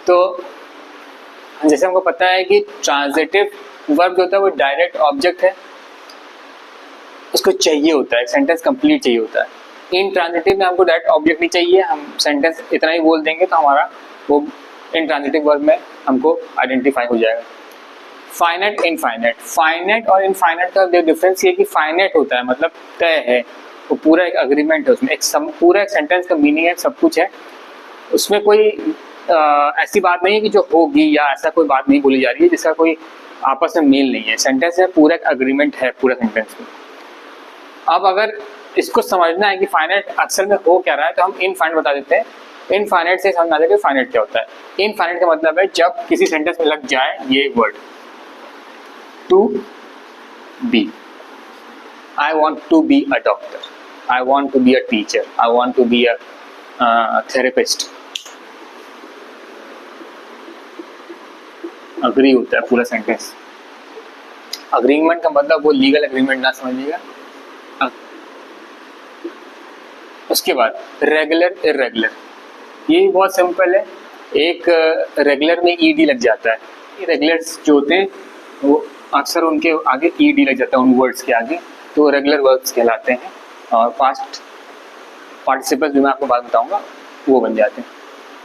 तो जैसे हमको पता है कि ट्रांजिटिव वर्ब जो होता है वो डायरेक्ट ऑब्जेक्ट है, उसको चाहिए होता है, सेंटेंस कंप्लीट चाहिए होता है। इन ट्रांजिटिव में हमको डायरेक्ट ऑब्जेक्ट नहीं चाहिए, हम सेंटेंस इतना ही बोल देंगे तो हमारा वो इन ट्रांजिटिव वर्ब में हमको आइडेंटिफाई हो जाएगा। Finite, infinite. फाइनाइट और इनफाइनाइट का डिफरेंस ये कि फाइनाइट होता है मतलब तय है, वो पूरा एक अग्रीमेंट है, उसमें एक पूरा एक सेंटेंस का मीनिंग है, सब कुछ है, उसमें कोई ऐसी बात नहीं है कि जो होगी या ऐसा कोई बात नहीं बोली जा रही है जिसका कोई आपस में मेल नहीं है। सेंटेंस है, पूरा एक अग्रीमेंट है पूरा सेंटेंस में। अब अगर इसको समझना है कि फाइनाइट अक्सर में हो क्या रहा है तो हम इनफाइनाइट बता देते हैं। इनफाइनाइट से समझ आ जाए कि फाइनाइट क्या होता है। इनफाइनाइट का मतलब है जब किसी सेंटेंस में लग जाए ये word to be, I want to be a doctor, I want to be a teacher, I want to be a therapist, agree होता है पूरा सेंटेंस। अग्रीमेंट का मतलब वो लीगल एग्रीमेंट ना समझिएगा। उसके बाद रेगुलर, इरेगुलर, ये बहुत सिंपल है। एक रेगुलर में ईडी लग जाता है, रेगुलर्स जो होते हैं वो अक्सर उनके आगे ईडी लग जाता है उन वर्ड्स के आगे, तो रेगुलर वर्ब्स कहलाते हैं। और पास्ट पार्टिसिपल्स जो मैं आपको बात बताऊंगा वो बन जाते हैं।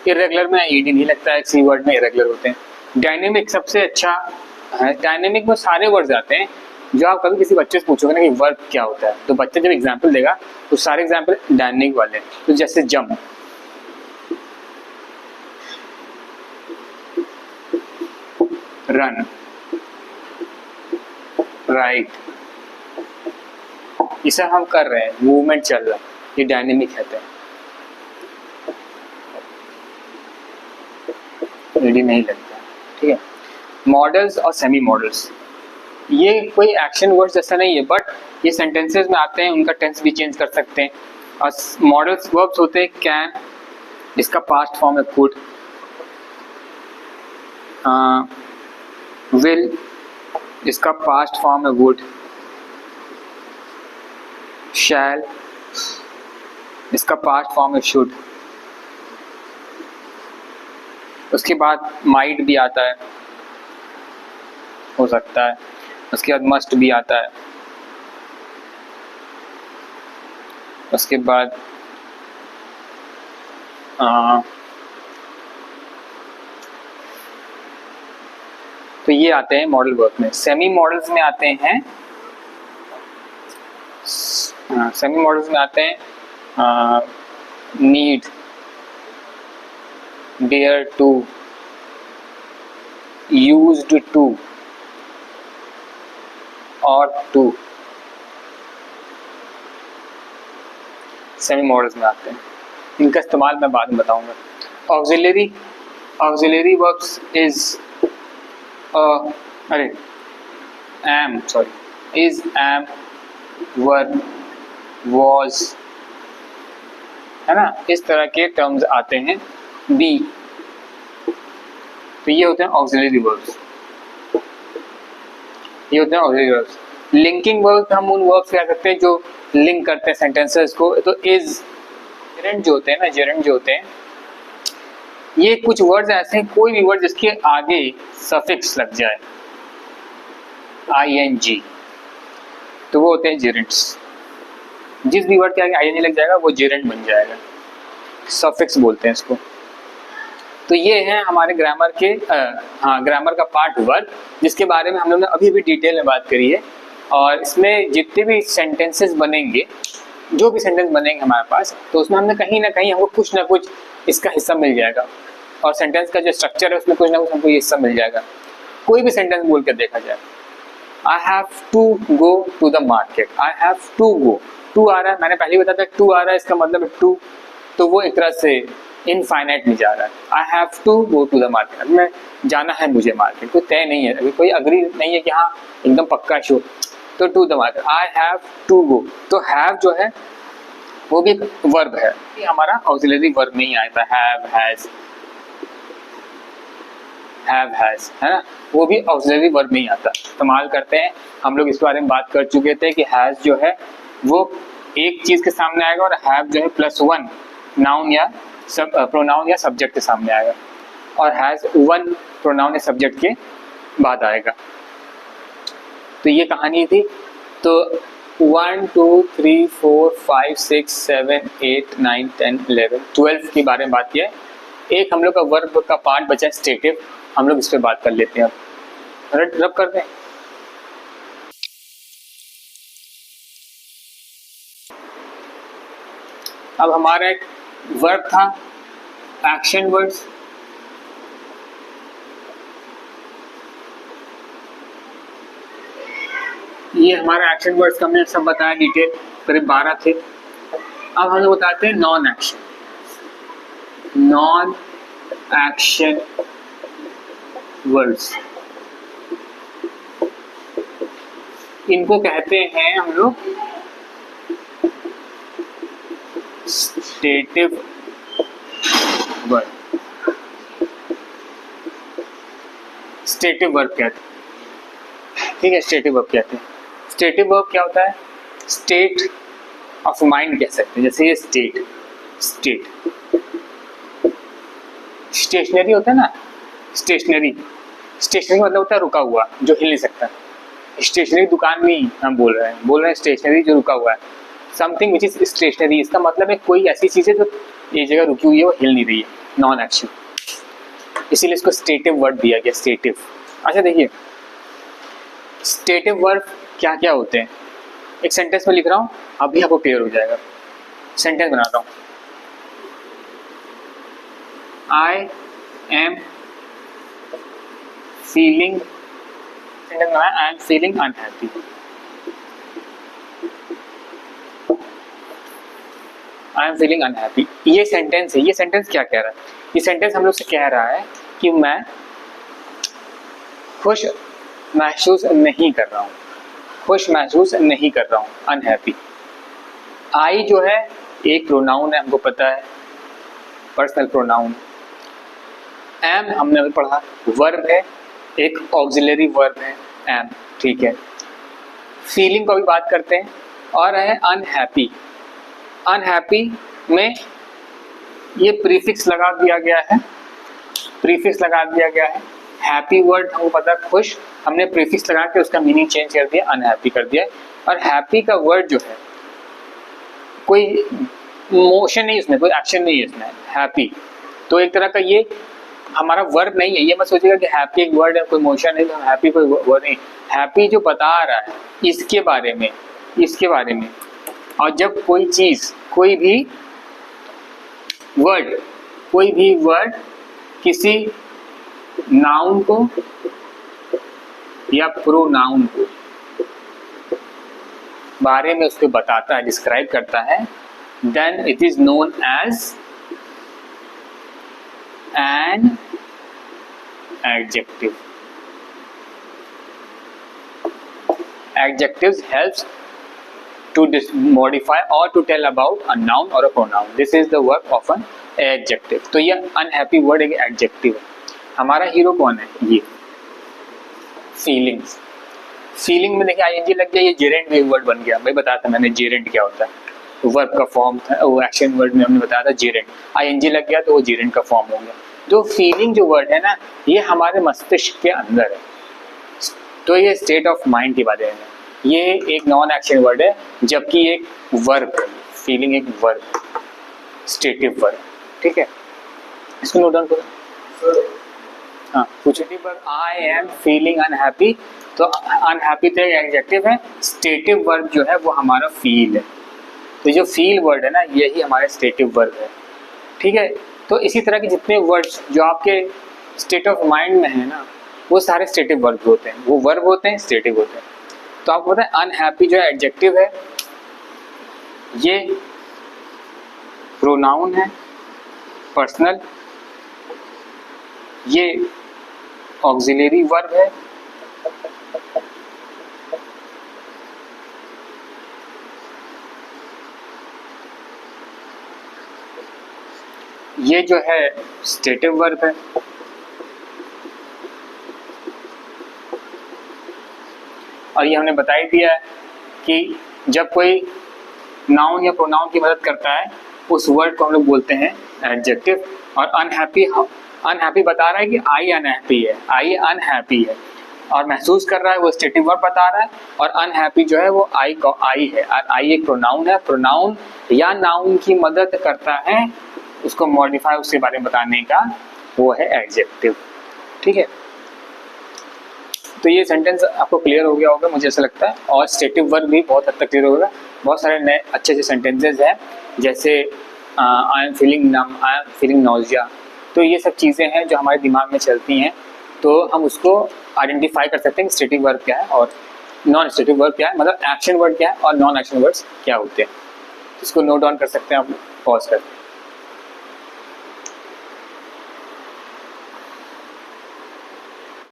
इरेगुलर में ईडी नहीं लगता है, सी वर्ड में इरेगुलर होते हैं। डायनेमिक सबसे अच्छा है, डायनेमिक में सारे वर्ड्स आते हैं। जो आप कभी किसी बच्चे से पूछोगे ना कि वर्ब क्या होता है, तो बच्चे जब एग्जाम्पल देगा तो सारे एग्जाम्पल डायनेमिक वाले। तो जैसे जंप, रन, राइट, ये सब हम कर रहे हैं, मूवमेंट चल रहा है, ये डायनेमिक कहते हैं। ईडी नहीं लगता, ठीक है। मॉडल्स और सेमी मॉडल्स, ये कोई एक्शन वर्ड्स जैसा नहीं है, बट ये सेंटेंसेस में आते हैं, उनका टेंस भी चेंज कर सकते हैं। और मॉडल्स वर्ब्स होते हैं कैन, इसका पास्ट फॉर्म है कुड, विल, इसका पास्ट फॉर्म है वुड, शैल, इसका पास्ट फॉर्म है शुड। उसके बाद माइट भी आता है, हो सकता है। उसके बाद मस्ट भी आता है। उसके बाद तो ये आते हैं मॉडल वर्ब में। सेमी मॉडल्स में आते हैं, सेमी मॉडल्स में आते हैं need, dare to, used to, ought to, semi modals में आते हैं। इनका इस्तेमाल मैं बाद में बताऊंगा। Auxiliary, auxiliary verbs is am, sorry, is, am, were, was, है ना, इस तरह के टर्म्स आते हैं। बी, तो ये होते हैं ऑक्सिलरी वर्ब्स, ये होते हैं ऑक्सिलरी वर्ब्स। लिंकिंग वर्ब हम उन वर्ब्स कह सकते हैं जो लिंक करते हैं सेंटेंसेस को। तो इज, जेरेंट जो होते हैं ना, जेरेंट जो होते हैं, ये कुछ वर्ड्स ऐसे हैं, कोई भी वर्ड जिसके आगे सफिक्स लग जाए ing, तो वो होते हैं जेरेंट्स। जिस भी वर्ड के आगे ing लग जाएगा वो जेरेंट बन जाएगा, सफिक्स बोलते हैं इसको। तो ये है हमारे ग्रामर के ग्रामर का पार्ट वर्क, जिसके बारे में हम लोग ने अभी भी डिटेल में बात करी है। और इसमें जितने भी सेंटेंसेस बनेंगे, जो भी सेंटेंस बनेंगे हमारे पास, तो उसमें हमने कहीं ना कहीं हमको कुछ ना कुछ इसका हिस्सा मिल जाएगा। और सेंटेंस का जो स्ट्रक्चर है उसमें कुछ ना कुछ हमको ये हिस्सा मिल जाएगा। कोई भी सेंटेंस बोल कर देखा जाए, I have to go to the market, I have to go, to आ रहा है, मैंने पहले ही बताया था टू आ रहा है, इसका मतलब है टू, तो वो एक तरह से इनफाइनाइट में जा रहा है। I have to go to the market, मैं जाना है मुझे मार्केट, कोई तय नहीं है, अभी कोई अग्री नहीं है कि हाँ एकदम पक्का शो, तो to the market, I have to go. तो हैव जो है वो भी एक वर्ब है, ये हमारा ऑक्सिलरी वर्ब में ही आया था, हैव, हैज, हैव, हैज, है ना, वो भी ऑक्सिलरी वर्ब में ही आता है। इस्तेमाल करते हैं हम लोग, इस बारे में बात कर चुके थे कि हैज जो है वो एक चीज के सामने आएगा, और हैव जो है +1 नाउन या प्रोनाउन या सब्जेक्ट के सामने आएगा। और हैज़ वन प्रोनाउन या सब्जेक्ट के बाद आएगा। तो ये कहानी थी। तो 1 2 3 4 5 6 7 8 9 10 11 12 के बारे में बात किया है। एक हम लोग का वर्ब का पार्ट बचा है स्टेटिव, हम लोग इस पर बात कर लेते हैं। अब रब करते हैं। अब हमारा एक वर्ब था एक्शन वर्ड्स। ये हमारा एक्शन वर्ड्स का हमने सब बताया डिटेल, करीब 12 थे। अब हम लोग बताते हैं नॉन एक्शन वर्ड्स। इनको कहते हैं हम लोग स्टेटिव वर्ड। स्टेटिव वर्ब कहते हैं, ठीक है। स्टेटिव वर्ब कहते हैं। स्टेटिव वर्ब क्या होता है? स्टेट ऑफ माइंड कह सकते हैं। जैसे ये स्टेट स्टेशनरी होता है ना, स्टेशनरी मतलब होता है रुका हुआ, जो हिल नहीं सकता। स्टेशनरी दुकान में हम बोल रहे हैं स्टेशनरी जो रुका हुआ है। समथिंग विच इज स्टेशनरी, इसका मतलब है कोई ऐसी चीज़ है जो एक जगह रुकी हुई है, वो हिल नहीं रही है, नॉन एक्शन। इसीलिए इसको स्टेटिव वर्ड दिया गया, स्टेटिव। अच्छा देखिए, स्टेटिव वर्ड क्या क्या होते हैं, एक सेंटेंस में लिख रहा हूँ, अभी आपको क्लियर हो जाएगा। सेंटेंस बनाता हूँ। आई एम फीलिंग, सेंटेंस बनाया, आई am feeling unhappy. I am feeling unhappy, ये सेंटेंस है। ये सेंटेंस क्या कह रहा है? ये सेंटेंस हम लोग से कह रहा है कि मैं खुश महसूस नहीं कर रहा हूँ, अनहैप्पी। आई जो है एक प्रोनाउन है, हमको पता है, पर्सनल प्रोनाउन। एम हमने अभी पढ़ा, वर्ब है, एक ऑक्सिलरी वर्ब है एम, ठीक है। फीलिंग को भी बात करते हैं, और है अनहैप्पी। अनहैप्पी में ये प्रीफिक्स लगा दिया गया है, हैप्पी वर्ड हमको पता है खुश, हमने प्रीफिक्स लगा के उसका मीनिंग चेंज कर दिया, अनहैप्पी कर दिया। और हैप्पी का वर्ड जो है, कोई मोशन नहीं उसमें, कोई एक्शन नहीं है इसमें, हैप्पी। तो एक तरह का ये हमारा वर्ब नहीं है। ये मत सोचिएगा कि हैप्पी एक वर्ड है, कोई मोशन है, तो हैप्पी कोई वर्ड नहीं। हैप्पी जो बता रहा है इसके बारे में। और जब कोई चीज़, कोई भी वर्ड किसी नाउन को या प्रोनाउन को बारे में उसको बताता है, डिस्क्राइब करता है, then it is known as an adjective. Adjectives helps to modify or to tell about a noun or a pronoun. This is the work of an adjective. तो ये unhappy word एक adjective है। हमारा hero कौन है? ये feelings. Feeling में देखिए ing लग गया, ये जेरेंट में वर्ड बन गया। भाई बताया था मैंने जेरेंट क्या होता है, वर्ब का फॉर्म था, वो एक्शन वर्ड में हमने बताया था जेरेंट। ing लग गया तो वो जेरेंट का फॉर्म हो गया। जो फीलिंग जो वर्ड है ना, ये हमारे मस्तिष्क के अंदर है। तो ये स्टेट ऑफ माइंड के बारे में, ये एक नॉन एक्शन वर्ड है, जबकि एक वर्ब, फीलिंग एक वर्ब, स्टेटिव वर्ब, ठीक है। इसको नोट डाउन करो। हाँ पूछे पर आई एम फीलिंग अनहैप्पी, तो अनहैप्पी तो एक एडजेक्टिव है, स्टेटिव वर्ब जो है वो हमारा फील है। तो जो फील वर्ड है ना, यही हमारा स्टेटिव वर्ब है, ठीक है। तो इसी तरह के जितने वर्ड्स जो आपके स्टेट ऑफ माइंड में है ना, वो सारे स्टेटिव वर्ब होते हैं, वो वर्ब होते हैं, स्टेटिव होते हैं। तो आपको पता है अनहैप्पी जो एडजेक्टिव है, ये प्रोनाउन है पर्सनल, ये ऑक्सिलरी वर्ब है, ये जो है स्टेटिव वर्ब है, और ये हमने बता ही दिया है कि जब कोई नाउन या प्रोनाउन की मदद करता है, उस वर्ड को हम लोग बोलते हैं एडजेक्टिव। और अनहैप्पी अनहैप्पी बता रहा है कि आई अनहैप्पी है, आई अनहैप्पी है, और महसूस कर रहा है वो स्टेटिव वर्ब बता रहा है, और अनहैप्पी जो है वो आई है। आई एक प्रोनाउन है, प्रोनाउन या नाउन की मदद करता है उसको मॉडिफाई, उसके बारे में बताने का, वो है एडजेक्टिव। ठीक है, तो ये सेंटेंस आपको क्लियर हो गया होगा मुझे ऐसा लगता है, और स्टेटिव वर्ब भी बहुत हद तक क्लियर होगा। बहुत सारे नए अच्छे अच्छे सेंटेंसेज हैं, जैसे I am feeling numb, I am feeling nausea. तो ये सब चीज़ें हैं जो हमारे दिमाग में चलती हैं, तो हम उसको आइडेंटिफाई कर सकते हैं स्टेटिव वर्ब क्या है और नॉन स्टेटिव वर्ब क्या है, मतलब एक्शन वर्ड क्या है और नॉन एक्शन वर्ड्स क्या होते हैं। इसको नोट डाउन कर सकते हैं आप पॉज करके।